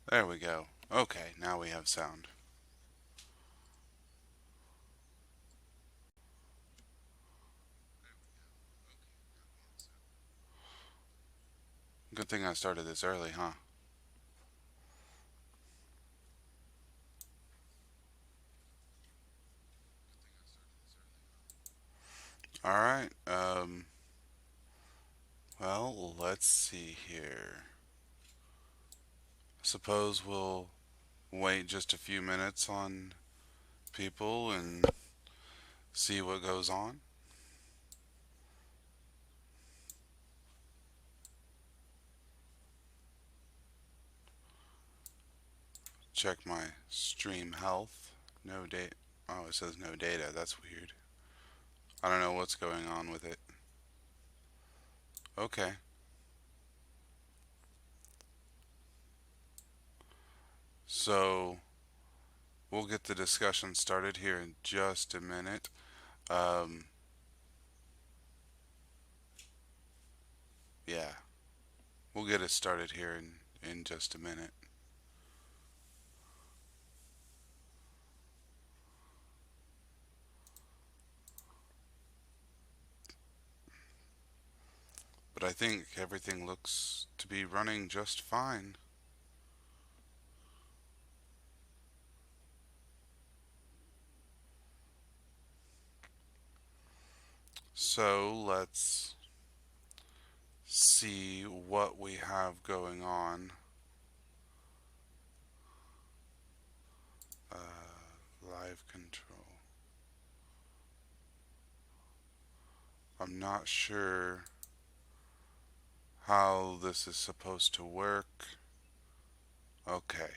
There we go. Okay, now we have sound. Good thing I started this early, huh? All right. Well, let's see here. Suppose we'll wait just a few minutes on people and see what goes on. Check my stream health. No data. Oh, it says no data. That's weird. I don't know what's going on with it. Okay. So we'll get the discussion started here in just a minute. Um, yeah, we'll get it started here in just a minute. But I think everything looks to be running just fine. So let's see what we have going on. Live control. I'm not sure how this is supposed to work. Okay.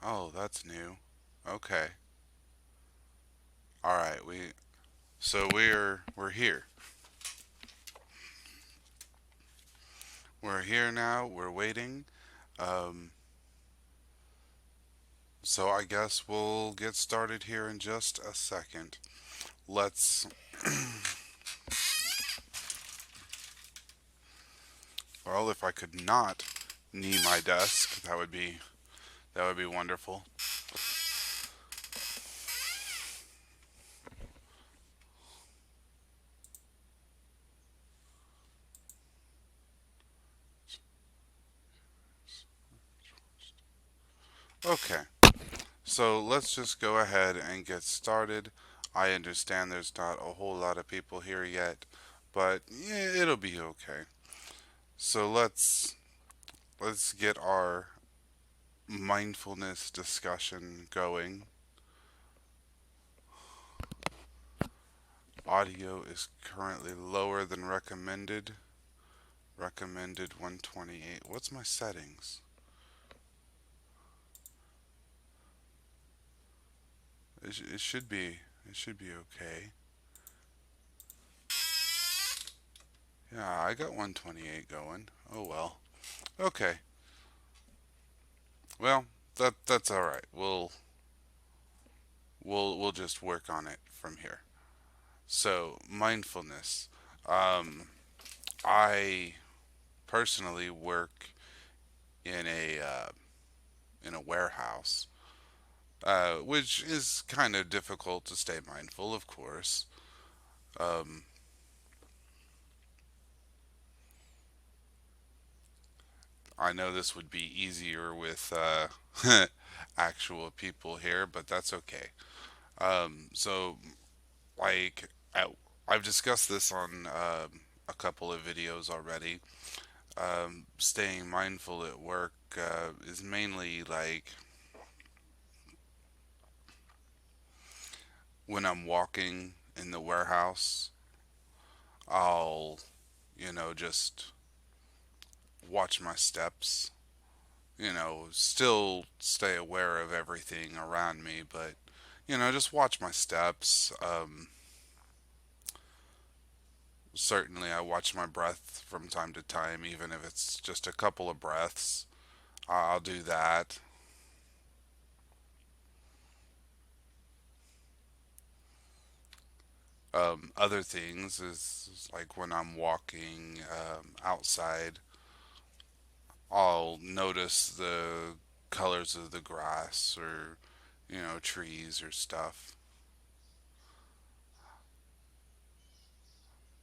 Oh, that's new. Okay. All right. We're here. We're here now. We're waiting. Um, so I guess we'll get started here in just a second. Let's. Well, if I could not knee my desk, that would be wonderful. Okay. So let's just go ahead and get started. I understand there's not a whole lot of people here yet, but yeah, it'll be okay. So let's get our mindfulness discussion going. Audio is currently lower than recommended. Recommended 128. What's my settings? It should be okay. Yeah, I got 128 going. Oh well. Okay. Well, that's all right. We'll just work on it from here. So, mindfulness. Um I personally work in a warehouse, which is kind of difficult to stay mindful, of course. Um, I know this would be easier with actual people here, but that's okay. So, like, I've discussed this on a couple of videos already. Staying mindful at work is mainly like when I'm walking in the warehouse, I'll, just watch my steps, still stay aware of everything around me, but, just watch my steps. Certainly, I watch my breath from time to time, even if it's just a couple of breaths. I'll do that. Other things is like when I'm walking outside, I'll notice the colors of the grass or, trees or stuff.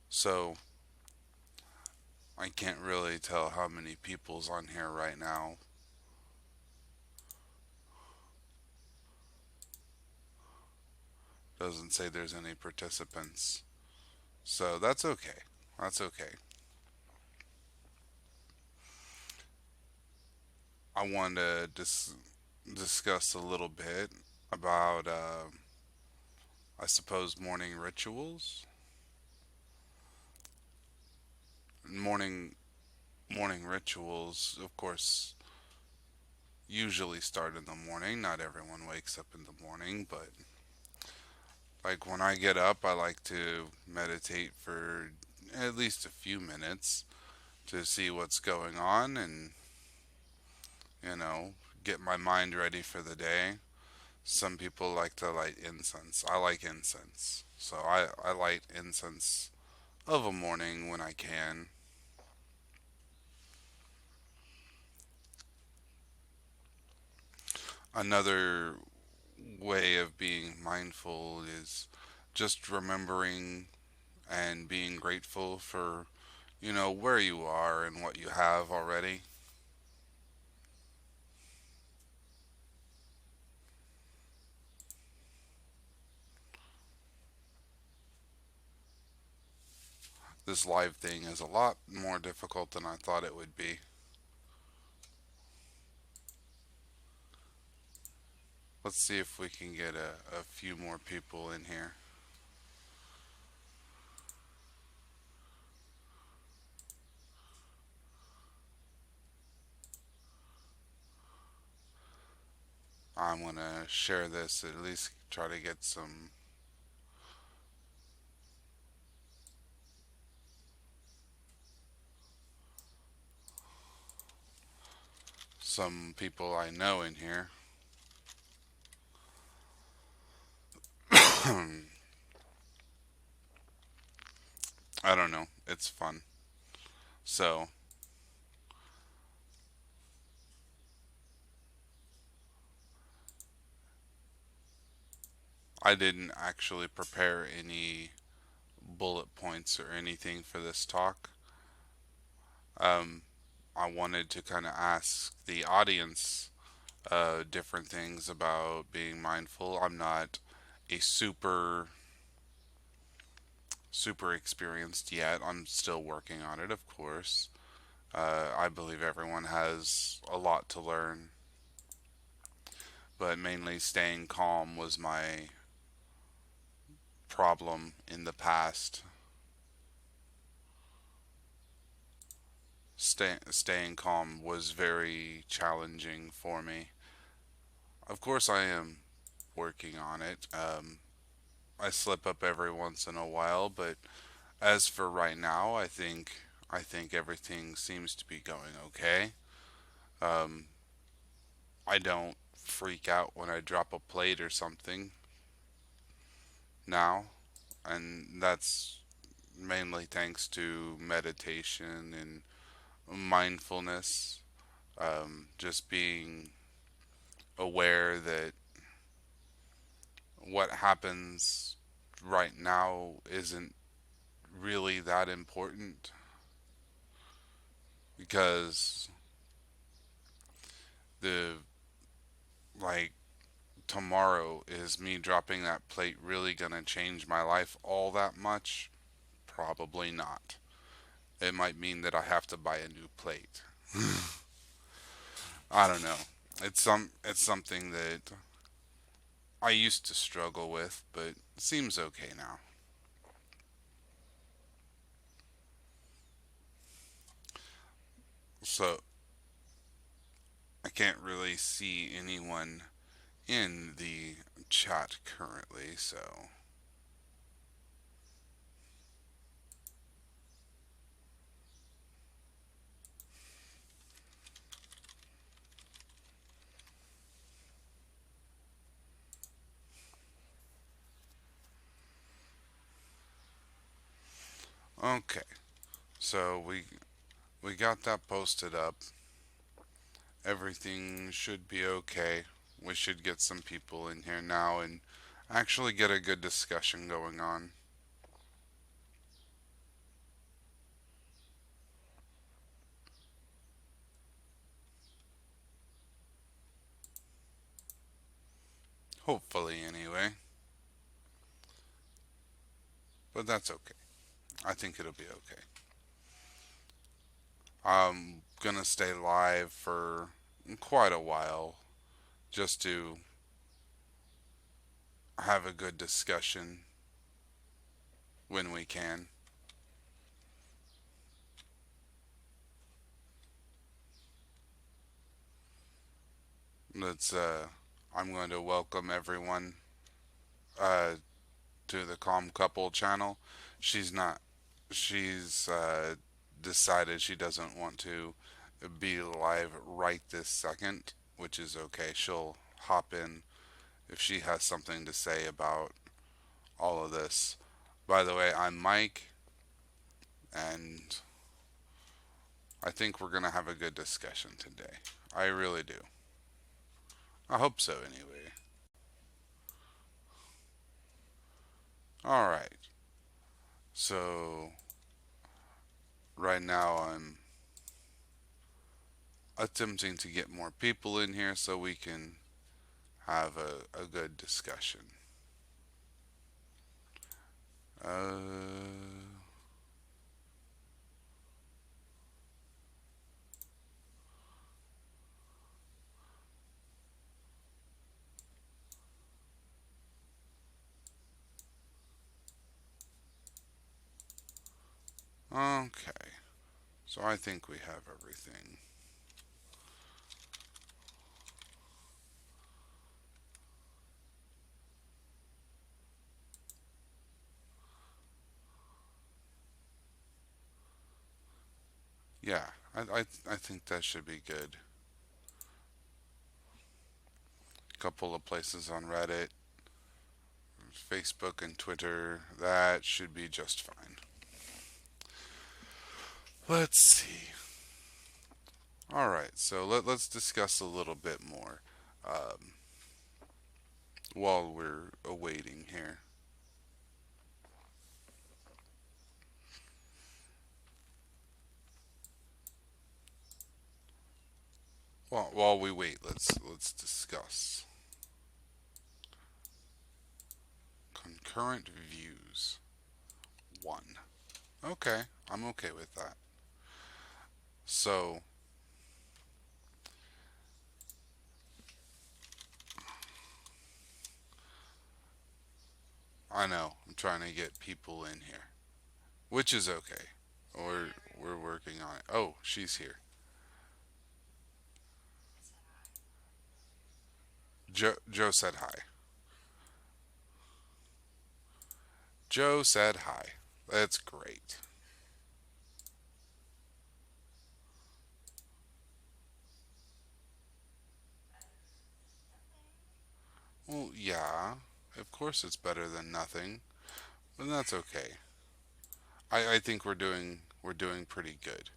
So I can't really tell how many people's on here right now. Doesn't say there's any participants. So that's okay. That's okay. I want to discuss a little bit about, I suppose, morning rituals. Morning morning rituals, of course, usually start in the morning. Not everyone wakes up in the morning, but like when I get up, I like to meditate for at least a few minutes to see what's going on and, you know, get my mind ready for the day. Some people like to light incense. I like incense. So I light incense of a morning when I can. Another way of being mindful is just remembering and being grateful for, where you are and what you have already. This live thing is a lot more difficult than I thought it would be. Let's see if we can get a few more people in here. I'm going to share this, at least try to get some people I know in here. I don't know. It's fun. So, I didn't actually prepare any bullet points or anything for this talk. Um, I wanted to kind of ask the audience different things about being mindful. I'm not a super experienced yet. I'm still working on it, of course. I believe everyone has a lot to learn, but mainly staying calm was my problem in the past. Staying calm was very challenging for me. Of course, I am working on it. I slip up every once in a while, but as for right now, I think everything seems to be going okay. Um, I don't freak out when I drop a plate or something now, and that's mainly thanks to meditation and mindfulness. Just being aware that what happens right now isn't really that important because the like tomorrow, is me dropping that plate really gonna change my life all that much? Probably not. It might mean that I have to buy a new plate. I don't know. It's something that I used to struggle with, but it seems okay now. So I can't really see anyone in the chat currently, so okay. So we got that posted up. Everything should be okay. We should get some people in here now and actually get a good discussion going on. Hopefully, anyway. But that's okay. I think it'll be okay. I'm gonna stay live for quite a while just to have a good discussion when we can. Let's I'm going to welcome everyone uh to the Calm Couple channel. She's not she's decided she doesn't want to be live right this second, which is okay. She'll hop in if she has something to say about all of this. By the way, I'm Mike, and I think we're going to have a good discussion today. I really do. I hope so, anyway. All right. So, right now I'm attempting to get more people in here so we can have a good discussion. Okay. So I think we have everything. Yeah, I think that should be good. A couple of places on Reddit, Facebook, and Twitter. That should be just fine. Let's see. All right, so let's discuss a little bit more um, while we're awaiting here. While we wait, let's discuss concurrent views. One. Okay, I'm okay with that. So I know I'm trying to get people in here, which is okay. We're working on it. Oh, she's here. Joe said hi. Joe said hi. That's great. Well, yeah, of course it's better than nothing, but that's okay. I think we're doing pretty good.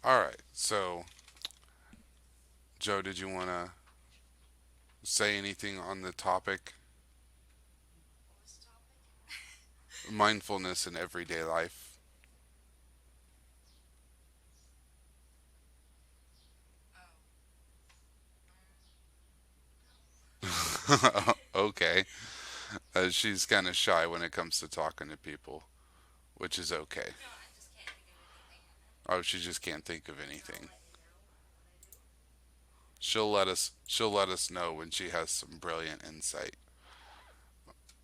All right. So, Joe, did you want to say anything on the topic mindfulness in everyday life? Okay. She's kind of shy when it comes to talking to people, which is okay. Oh, she just can't think of anything. She'll let us know when she has some brilliant insight,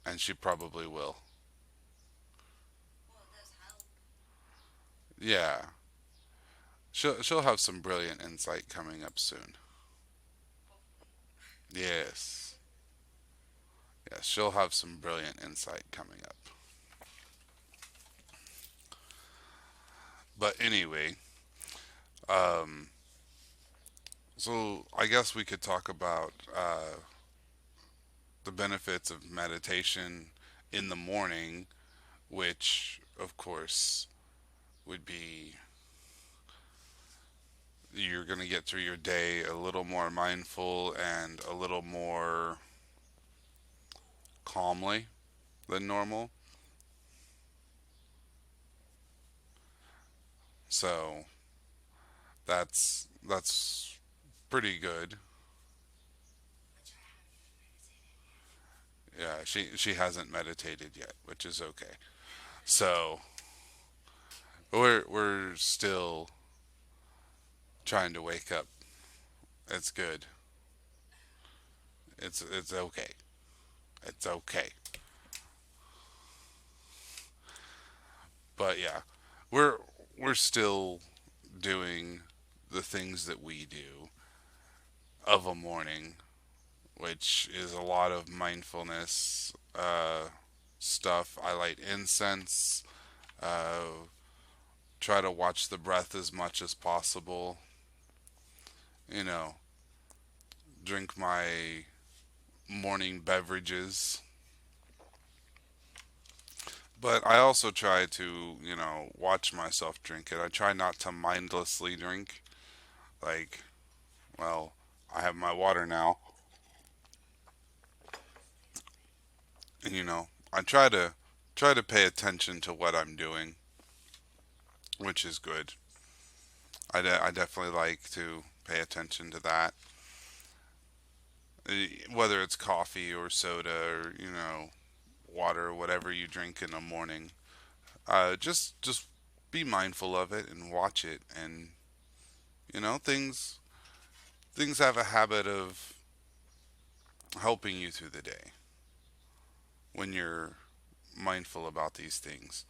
and she probably will. Yeah. She'll have some brilliant insight coming up soon. Yes. Yes, she'll have some brilliant insight coming up. But anyway, um so I guess we could talk about the benefits of meditation in the morning, which of course would be you're going to get through your day a little more mindful and a little more calmly than normal. So that's pretty good. Yeah, she hasn't meditated yet, which is okay. So we're still trying to wake up. It's good. It's okay. It's okay. But yeah, we're we're still doing the things that we do of a morning, which is a lot of mindfulness stuff. I light incense. Try to watch the breath as much as possible. You know, drink my morning beverages. But I also try to, watch myself drink it. I try not to mindlessly drink. Like, well, I have my water now, and I try to pay attention to what I'm doing, which is good. I definitely like to pay attention to that. Whether it's coffee or soda or, water, whatever you drink in the morning. Just be mindful of it and watch it, and things have a habit of helping you through the day when you're mindful about these things.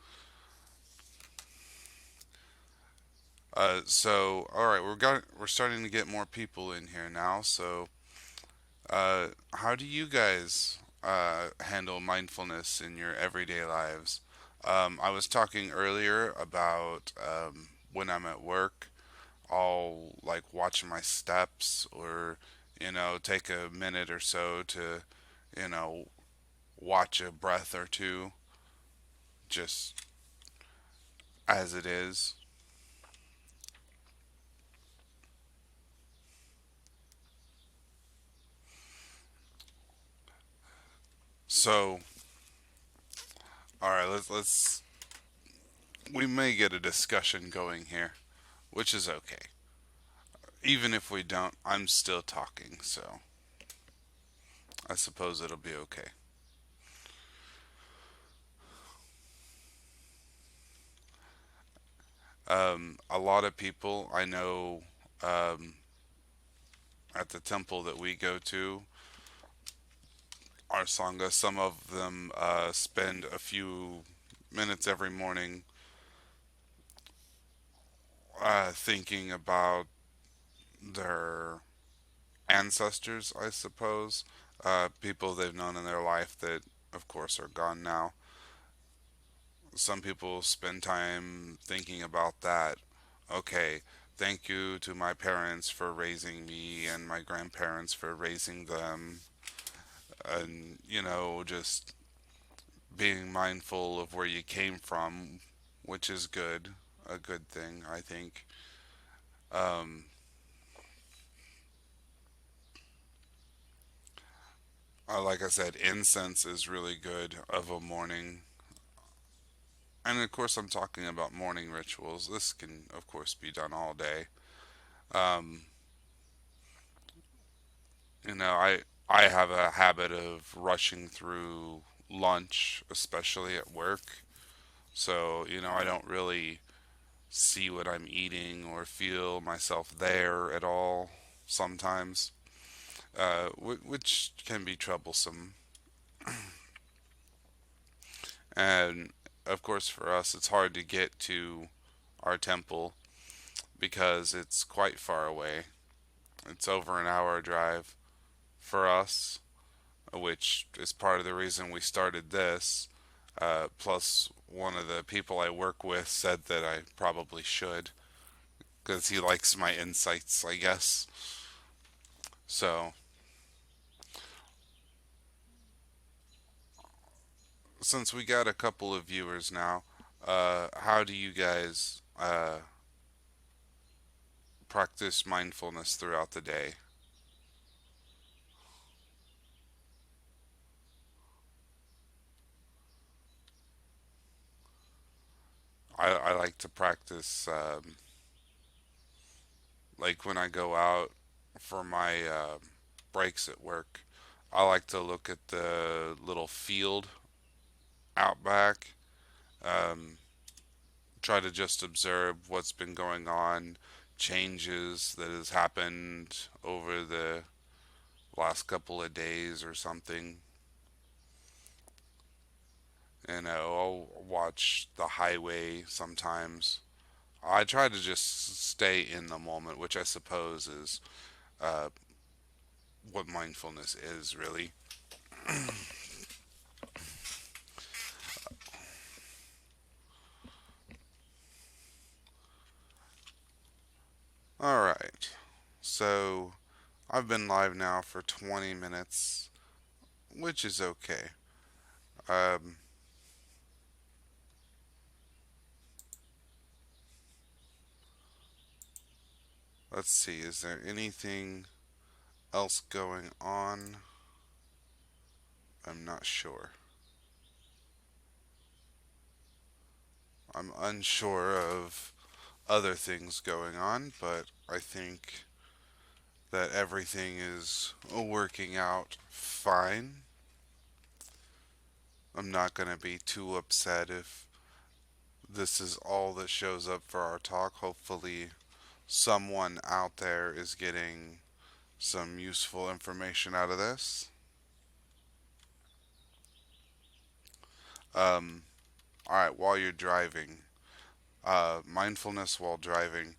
So all right, we're starting to get more people in here now. So how do you guys handle mindfulness in your everyday lives? I was talking earlier about when I'm at work, I'll like watch my steps or, take a minute or so to, you know, watch a breath or two just as it is. So, all right, we may get a discussion going here, which is okay. Even if we don't, I'm still talking, so I suppose it'll be okay. A lot of people I know um, at the temple that we go to, our sangha, some of them spend a few minutes every morning thinking about their ancestors, I suppose, people they've known in their life that, of course, are gone now. Some people spend time thinking about that. Okay, thank you to my parents for raising me and my grandparents for raising them, and just being mindful of where you came from, which is good, a good thing, I think. Um, like I said, incense is really good of a morning. And of course, I'm talking about morning rituals. This can, of course, be done all day. Um, I have a habit of rushing through lunch, especially at work. So, I don't really see what I'm eating or feel myself there at all sometimes, which can be troublesome. And of course, for us, it's hard to get to our temple because it's quite far away. It's over an hour drive for us, which is part of the reason we started this. Plus, one of the people I work with said that I probably should because he likes my insights, I guess. So, since we got a couple of viewers now, how do you guys practice mindfulness throughout the day? I like to practice, like when I go out for my breaks at work. I like to look at the little field out back, um, try to just observe what's been going on, changes that has happened over the last couple of days or something. I'll watch the highway sometimes. I try to just stay in the moment, which I suppose is uh, what mindfulness is really. All right. So I've been live now for 20 minutes, which is okay. Um, let's see. Is there anything else going on? I'm not sure. I'm unsure of other things going on, but I think that everything is working out fine. I'm not going to be too upset if this is all that shows up for our talk. Hopefully, someone out there is getting some useful information out of this. Um, all right, while you're driving, mindfulness while driving,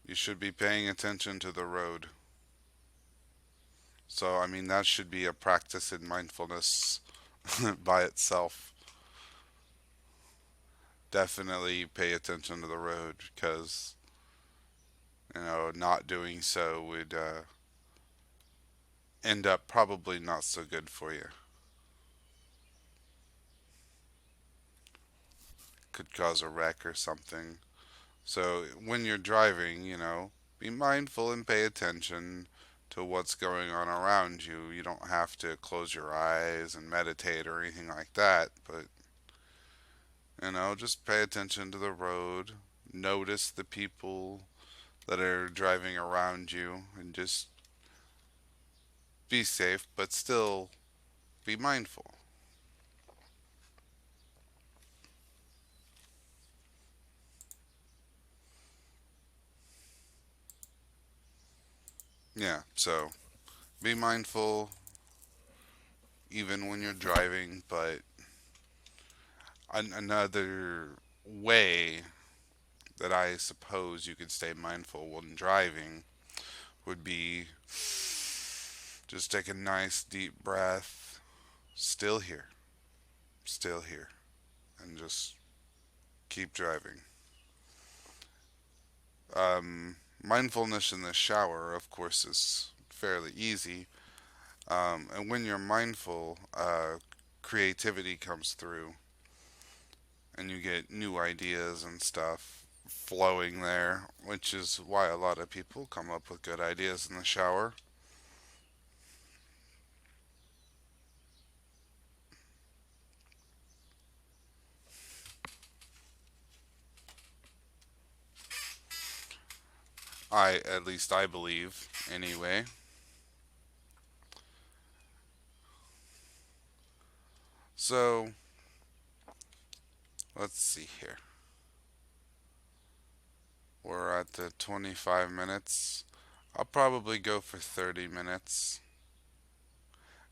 you should be paying attention to the road. So, I mean, that should be a practice in mindfulness by itself. Definitely pay attention to the road because, not doing so would end up probably not so good for you. Could cause a wreck or something. So when you're driving, be mindful and pay attention to what's going on around you. You don't have to close your eyes and meditate or anything like that, but just pay attention to the road. Notice the people that are driving around you and just be safe, but still be mindful. Yeah, so be mindful even when you're driving, but another way that I suppose you could stay mindful when driving would be just take a nice deep breath, still here, still here, and just keep driving. Mindfulness in the shower, of course, is fairly easy. And when you're mindful, creativity comes through and you get new ideas and stuff flowing there, which is why a lot of people come up with good ideas in the shower. At least I believe, anyway. So, let's see here. We're at the 25 minutes. I'll probably go for 30 minutes.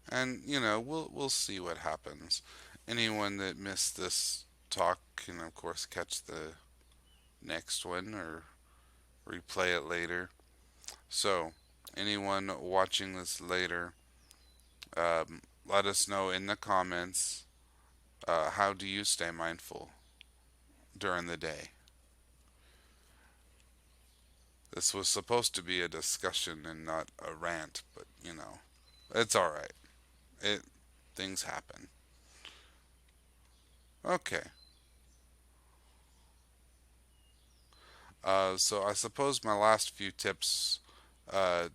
And, we'll see what happens. Anyone that missed this talk can, of course, catch the next one or replay it later. So, anyone watching this later, let us know in the comments, how do you stay mindful during the day? This was supposed to be a discussion and not a rant, but it's all right. It Things happen. Okay. So I suppose my last few tips uh,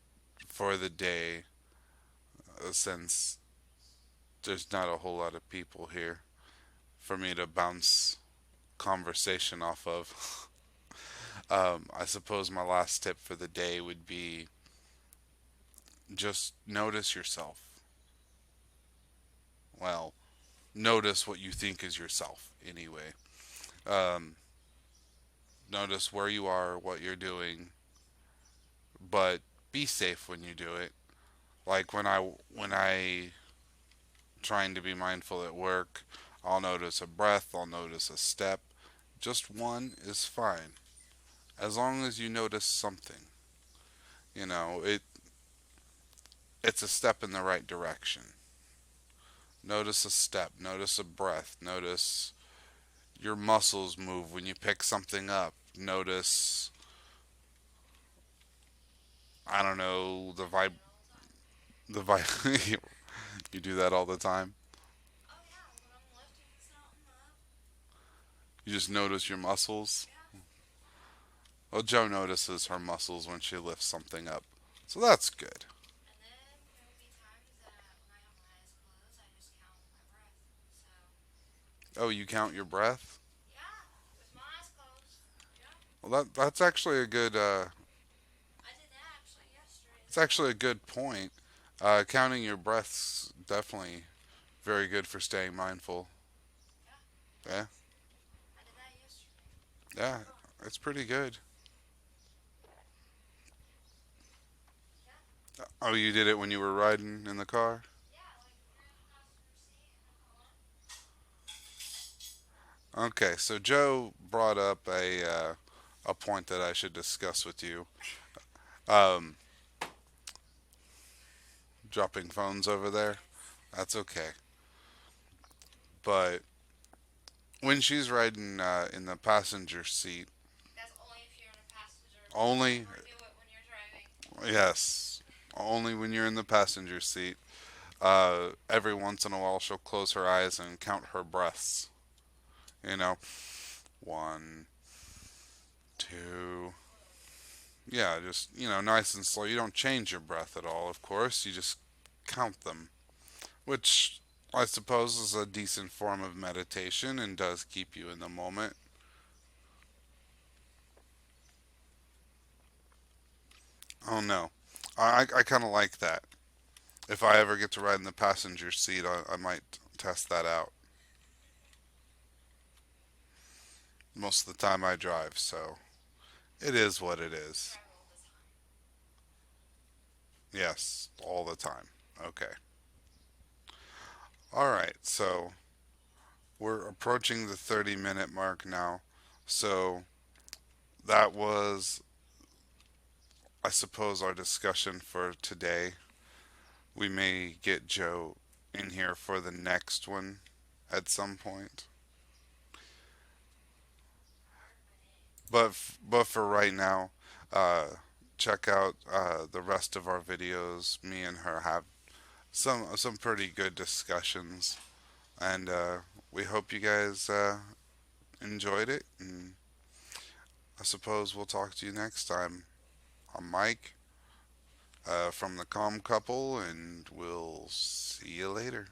for the day, since there's not a whole lot of people here for me to bounce conversation off of. I suppose my last tip for the day would be just notice yourself. Well, notice what you think is yourself anyway. Um, Notice where you are, what you're doing, but be safe when you do it. Like when I trying to be mindful at work, I'll notice a breath, I'll notice a step. Just one is fine. As long as you notice something. It's a step in the right direction. Notice a step, notice a breath, notice your muscles move when you pick something up. Notice, I don't know, the vibe. You do that all the time. You just notice your muscles. Well, Joe notices her muscles when she lifts something up. So that's good. Oh, you count your breath? Well, that's actually a good it's actually a good point. Counting your breaths definitely very good for staying mindful. Yeah, yeah, it's pretty good. Oh, you did it when you were riding in the car? Okay, so Joe brought up a point that I should discuss with you. Um, Dropping phones over there. That's okay. But when she's riding in the passenger seat, only yes, only when you're in the passenger seat. Every once in a while, she'll close her eyes and count her breaths. You know, one, two. Yeah, just nice and slow. You don't change your breath at all, of course. You just count them, which I suppose is a decent form of meditation and does keep you in the moment. Oh no, I kind of like that. If I ever get to ride in the passenger seat, I might test that out. Most of the time I drive, so it is what it is. Yes, all the time. Okay. All right, so we're approaching the 30-minute mark now. So that was, I suppose, our discussion for today. We may get Joe in here for the next one at some point. But for right now, uh, check out the rest of our videos. Me and her have some pretty good discussions, and we hope you guys enjoyed it. And I suppose we'll talk to you next time. I'm Mike from the Calm Couple, and we'll see you later.